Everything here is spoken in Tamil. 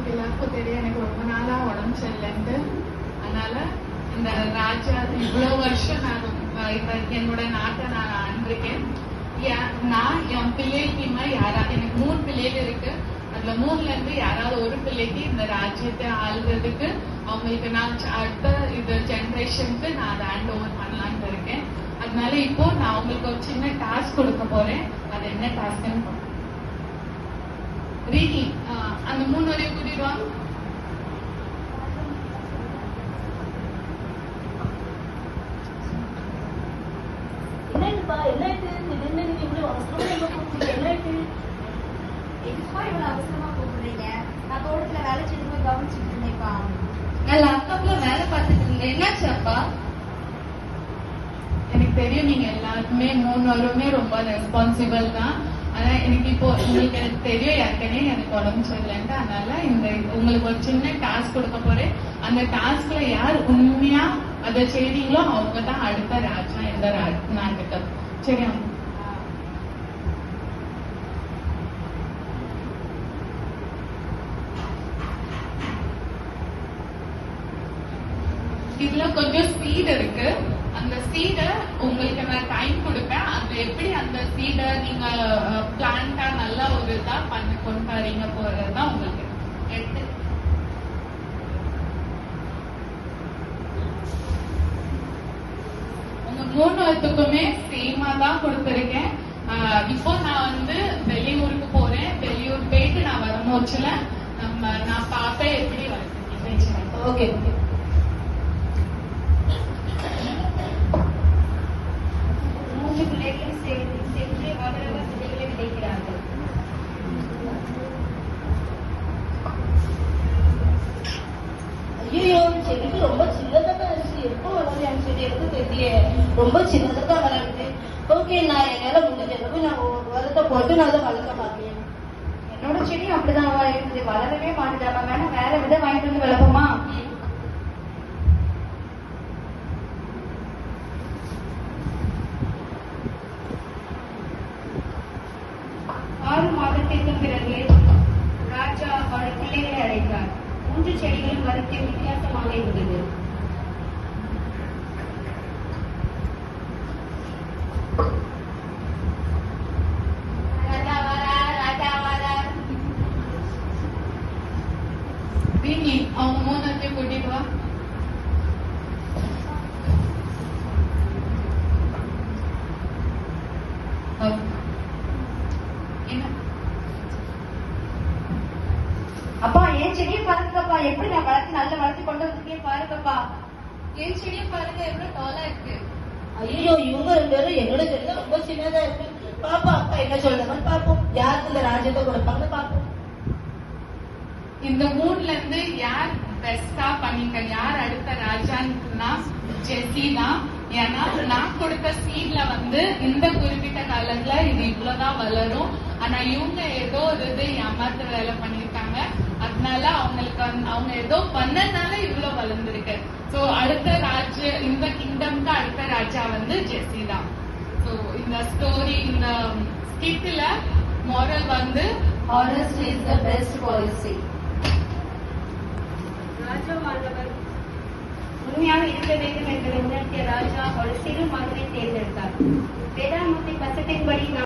உங்களுக்கு எல்லாருக்கும் தெரியும் எனக்கு ரொம்ப நாளா உடம்பு சரியில்லைன்ட்டு. அதனால இந்த ராஜா இவ்வளவு வருஷம் நான் இப்ப என்னோட நாட்டை நான் ஆண்டிருக்கேன். நான் என் பிள்ளைக்குமா எனக்கு 3 பிள்ளைகள் இருக்கு. அதுல 3ல இருந்து யாராவது ஒரு பிள்ளைக்கு இந்த ராஜ்யத்தை ஆள்றதுக்கு அவங்களுக்கு நான் அடுத்த இது ஜெனரேஷனுக்கு நான் அதை ஹேண்ட் ஓவர் பண்ணலான்னு இருக்கேன். அதனால இப்போ நான் உங்களுக்கு ஒரு சின்ன டாஸ்க் கொடுக்க போறேன். அது என்ன டாஸ்க்னு ரீதி அந்த 3 வரையும் கூட்டிடுவாங்க. என்னப்பா என்னாச்சு? திடீர்னு நீங்க இப்படி அவசரமா என்னாச்சு? எதுப்பா இவ்வளவு அவசரமா கூப்பிடுறீங்க? நான் தோட்டத்துல வேலை செஞ்சு கவனிச்சுட்டு இருந்தேன்ப்பா. நான் லேப்டாப்ல வேலை பார்த்துட்டு இருந்தேன். என்னாச்சு அப்பா? எனக்கு தெரியும் நீங்க எல்லாருக்குமே 3 வருமே ரொம்ப ரெஸ்பான்சிபிள் தான். ஆனா எனக்கு இப்போ உங்களுக்கு எனக்கு தெரியும் ஏற்கனவே எனக்கு உடம்பு சரியில்லைன்ட்டு. அதனால இந்த உங்களுக்கு ஒரு சின்ன டாஸ்க் கொடுக்க போறேன். அந்த டாஸ்க்ல யார் உண்மையா அதை செய்றீங்களோ அவங்க தான் அடுத்த ராஜா இந்த நாட்டுக்கு. சரியா? இதுல கொஞ்சம் சீட் இருக்கு. அந்த சீடை உங்களுக்கு நான் டைம் கொடுப்பேன். அது எப்படி அந்த சீடை நீங்க பிளான்டா நல்லா ஒரு இதா பண்ணி கொண்டு வரீங்க போறதுதான் உங்களுக்கு எடுத்து. உங்க 3 வருத்துக்குமே சேமா தான் கொடுத்துருக்கேன். இப்போ நான் வந்து வெளியூருக்கு போறேன். வெளியூர் போயிட்டு நான் வரும்போதுல நான் பார்ப்பேன் எப்படி வளர்த்துருக்கேன். ஓகே பிள்ளைகளும் சென்று அவரவர் விதைகளை விதைக்கிறார்கள். ஐயோ செடிக்கு ரொம்ப சின்னதாக இருந்துச்சு. எப்போ வளர்ந்து என் செடி எனக்கு தெரிய ரொம்ப சின்னதாக வளருது. ஓகே நான் என்னால முடிஞ்சது நான் ஒரு வாரத்தை போட்டு நான் அதை வளர்க்க பார்க்கிறேன். என்னோட செடி அப்படிதான் இருக்குது, வளரவே மாட்டுதா. வேணா வேற விதை வாங்கிட்டு வந்து வளர்ப்போமா? 6 மாதத்திற்கு பிறகு ராஜா அவருடைய பிள்ளைகளை அழைத்தார். 3 செடிகளும் கருத்து வித்தியாசமாக இருந்தது. அவங்க 3 கூட்டிட்டு வா. அப்பா என் செடியை பாருங்கப்பா, எப்படி நான் வளர்த்து நல்ல வளர்த்து கொண்டு வந்திருக்கேன் பாருங்கப்பா. என் செடியை பாருங்க எவ்வளவு டாலா இருக்கு. ஐயோ இவங்க 2 பேரும் என்னோட செடி ரொம்ப சின்னதா இருக்கு. பாப்பா அப்பா என்ன சொல்றாங்கன்னு பாப்போம். யாருக்கு இந்த ராஜ்யத்தை கொடுப்பாங்க பாப்போம். இந்த 3ல இருந்து யார் பெஸ்டா பண்ணிக்க, யார் அடுத்த ராஜான்னா ஜெசி தான். ஏன்னா நான் கொடுத்த சீட்ல வந்து இந்த குறிப்பிட்ட காலத்துல இது இவ்வளவுதான் வளரும். ஆனா இவங்க ஏதோ ஒரு இது ஏமாத்து வேலை பண்ணிருக்காங்க. அதனால அவங்களுக்கு அவங்க ஏதோ பண்ணனால இவ்வளவு வளர்ந்துருக்கு. சோ அடுத்த ராஜா இந்த கிங்டம்க்கு அடுத்த ராஜா வந்து ஜெசி தான். சோ இந்த ஸ்டோரி இந்த ஸ்கிட்ல மாரல் வந்து Honesty is the best policy. ராஜாவானவர் உண்மையாக இருக்க வேண்டும் என்று உணர்த்திய ராஜா ஒரு சிறு மகனை தேர்ந்தெடுத்தார். வேதாமத்தை வசத்தின்படி